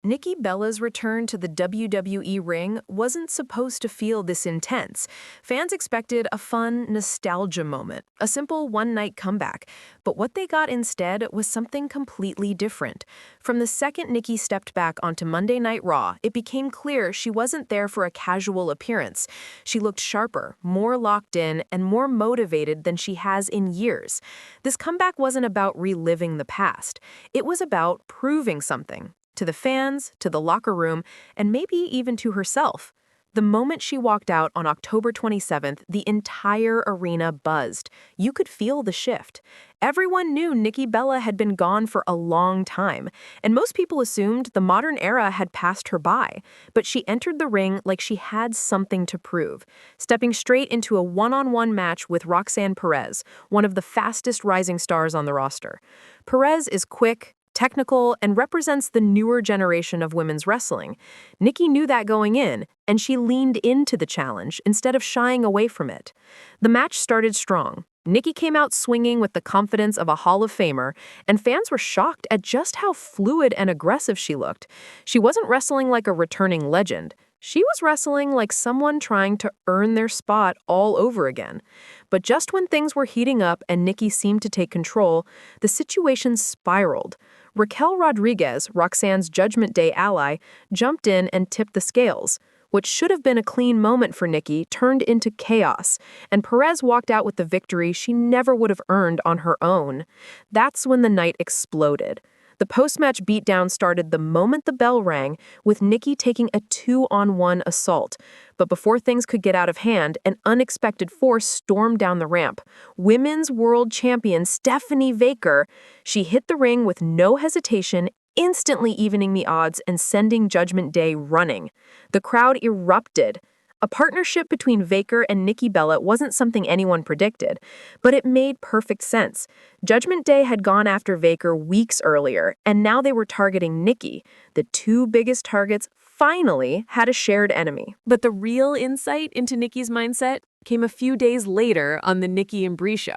Nikki Bella's return to the WWE ring wasn't supposed to feel this intense. Fans expected a fun nostalgia moment, a simple one-night comeback. But what they got instead was something completely different. From the second Nikki stepped back onto Monday Night Raw, it became clear she wasn't there for a casual appearance. She looked sharper, more locked in, and more motivated than she has in years. This comeback wasn't about reliving the past. It was about proving something. To the fans, to the locker room, and maybe even to herself. The moment she walked out on October 27th, the entire arena buzzed. You could feel the shift. Everyone knew Nikki Bella had been gone for a long time, and most people assumed the modern era had passed her by. But she entered the ring like she had something to prove, stepping straight into a one-on-one match with Roxanne Perez, one of the fastest rising stars on the roster. Perez is quick, technical, and represents the newer generation of women's wrestling. Nikki knew that going in, and she leaned into the challenge instead of shying away from it. The match started strong. Nikki came out swinging with the confidence of a Hall of Famer, and fans were shocked at just how fluid and aggressive she looked. She wasn't wrestling like a returning legend. She was wrestling like someone trying to earn their spot all over again. But just when things were heating up and Nikki seemed to take control, the situation spiraled. Raquel Rodriguez, Roxanne's Judgment Day ally, jumped in and tipped the scales. What should have been a clean moment for Nikki turned into chaos, and Perez walked out with the victory she never would have earned on her own. That's when the night exploded. The post-match beatdown started the moment the bell rang, with Nikki taking a 2-on-1 assault. But before things could get out of hand, an unexpected force stormed down the ramp. Women's World Champion Stephanie Vaquer. She hit the ring with no hesitation, instantly evening the odds and sending Judgment Day running. The crowd erupted. A partnership between Vaquer and Nikki Bella wasn't something anyone predicted, but it made perfect sense. Judgment Day had gone after Vaquer weeks earlier, and now they were targeting Nikki. The two biggest targets finally had a shared enemy. But the real insight into Nikki's mindset came a few days later on the Nikki and Brie show.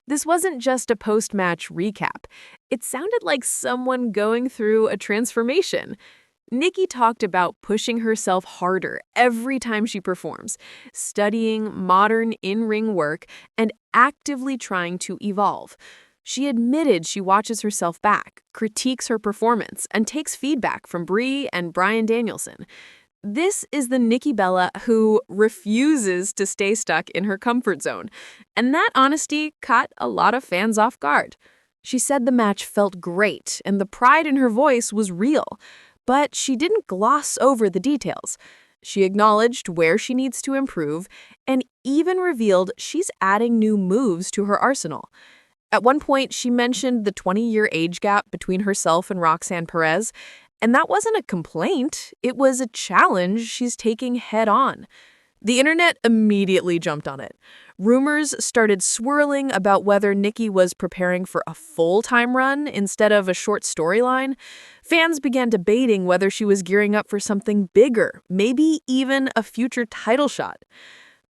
This wasn't just a post-match recap. It sounded like someone going through a transformation. Nikki talked about pushing herself harder every time she performs, studying modern in-ring work, and actively trying to evolve. She admitted she watches herself back, critiques her performance, and takes feedback from Brie and Bryan Danielson. This is the Nikki Bella who refuses to stay stuck in her comfort zone, and that honesty caught a lot of fans off guard. She said the match felt great, and the pride in her voice was real. But she didn't gloss over the details. She acknowledged where she needs to improve and even revealed she's adding new moves to her arsenal. At one point, she mentioned the 20-year age gap between herself and Roxanne Perez, and that wasn't a complaint. It was a challenge she's taking head on. The internet immediately jumped on it. Rumors started swirling about whether Nikki was preparing for a full-time run instead of a short storyline. Fans began debating whether she was gearing up for something bigger, maybe even a future title shot.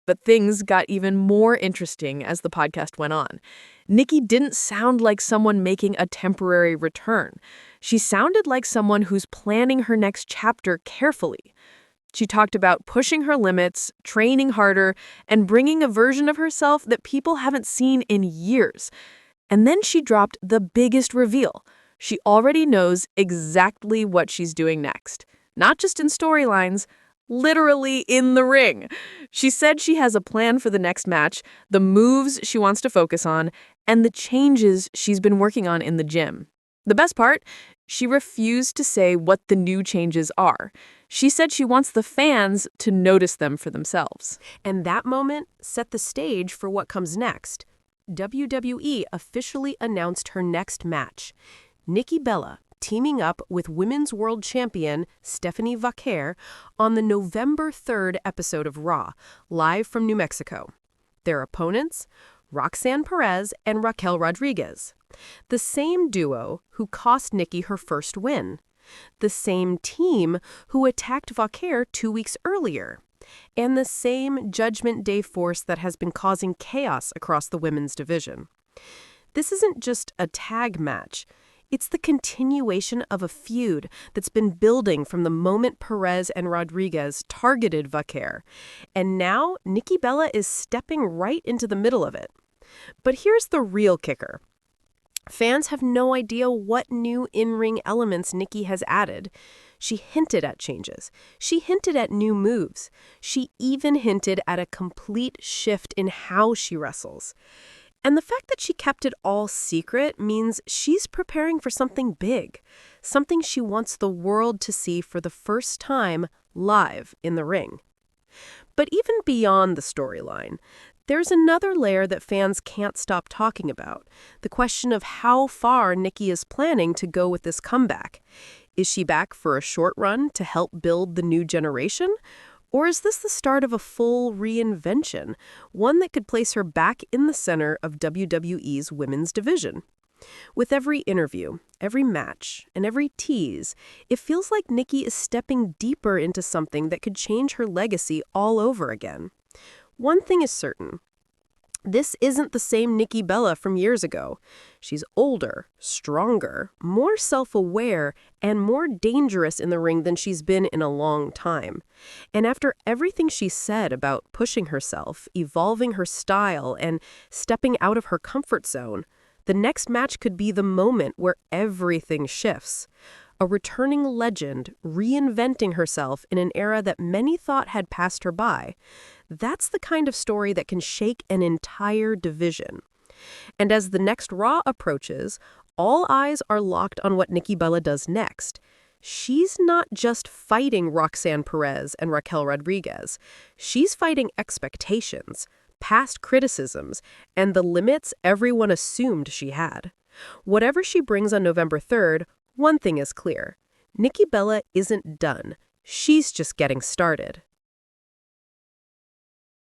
But things got even more interesting as the podcast went on. Nikki didn't sound like someone making a temporary return. She sounded like someone who's planning her next chapter carefully. She talked about pushing her limits, training harder, and bringing a version of herself that people haven't seen in years. And then she dropped the biggest reveal. She already knows exactly what she's doing next. Not just in storylines, literally in the ring. She said she has a plan for the next match, the moves she wants to focus on, and the changes she's been working on in the gym. The best part? She refused to say what the new changes are. She said she wants the fans to notice them for themselves. And that moment set the stage for what comes next. WWE officially announced her next match. Nikki Bella teaming up with Women's World Champion Stephanie Vaquer on the November 3rd episode of Raw, live from New Mexico. Their opponents? Roxanne Perez and Raquel Rodriguez. The same duo who cost Nikki her first win. The same team who attacked Vaquer 2 weeks earlier. And the same Judgment Day force that has been causing chaos across the women's division. This isn't just a tag match. It's the continuation of a feud that's been building from the moment Perez and Rodriguez targeted Vaquer. And now, Nikki Bella is stepping right into the middle of it. But here's the real kicker. Fans have no idea what new in-ring elements Nikki has added. She hinted at changes. She hinted at new moves. She even hinted at a complete shift in how she wrestles. And the fact that she kept it all secret means she's preparing for something big, something she wants the world to see for the first time live in the ring. But even beyond the storyline, there's another layer that fans can't stop talking about, the question of how far Nikki is planning to go with this comeback. Is she back for a short run to help build the new generation? Or is this the start of a full reinvention, one that could place her back in the center of WWE's women's division? With every interview, every match, and every tease, it feels like Nikki is stepping deeper into something that could change her legacy all over again. One thing is certain. This isn't the same Nikki Bella from years ago. She's older, stronger, more self-aware, and more dangerous in the ring than she's been in a long time. And after everything she said about pushing herself, evolving her style, and stepping out of her comfort zone, the next match could be the moment where everything shifts. A returning legend reinventing herself in an era that many thought had passed her by. That's the kind of story that can shake an entire division. And as the next Raw approaches, all eyes are locked on what Nikki Bella does next. She's not just fighting Roxanne Perez and Raquel Rodriguez. She's fighting expectations, past criticisms, and the limits everyone assumed she had. Whatever she brings on November 3rd, one thing is clear. Nikki Bella isn't done. She's just getting started.